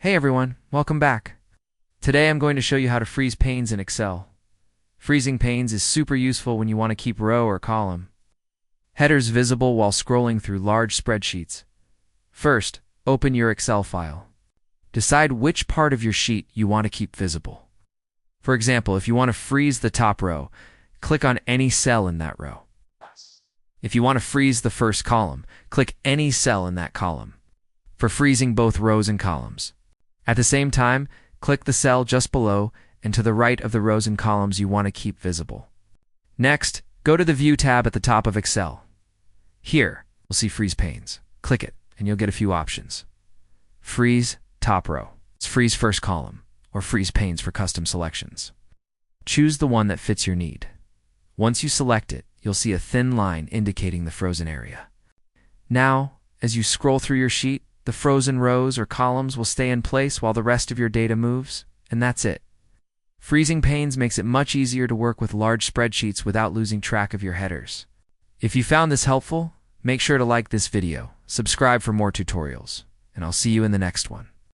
Hey everyone, welcome back. Today I'm going to show you how to freeze panes in Excel. Freezing panes is super useful when you want to keep row or column headers visible while scrolling through large spreadsheets. First, open your Excel file. Decide which part of your sheet you want to keep visible. For example, if you want to freeze the top row, click on any cell in that row. If you want to freeze the first column, click any cell in that column. For freezing both rows and columns. At the same time, click the cell just below and to the right of the rows and columns you want to keep visible. Next, go to the View tab at the top of Excel. Here, you'll see Freeze Panes. Click it, and you'll get a few options. Freeze top row. It's freeze first column, or freeze panes for custom selections. Choose the one that fits your need. Once you select it, you'll see a thin line indicating the frozen area. Now, as you scroll through your sheet, the frozen rows or columns will stay in place while the rest of your data moves, and that's it. Freezing panes makes it much easier to work with large spreadsheets without losing track of your headers. If you found this helpful, make sure to like this video, subscribe for more tutorials, and I'll see you in the next one.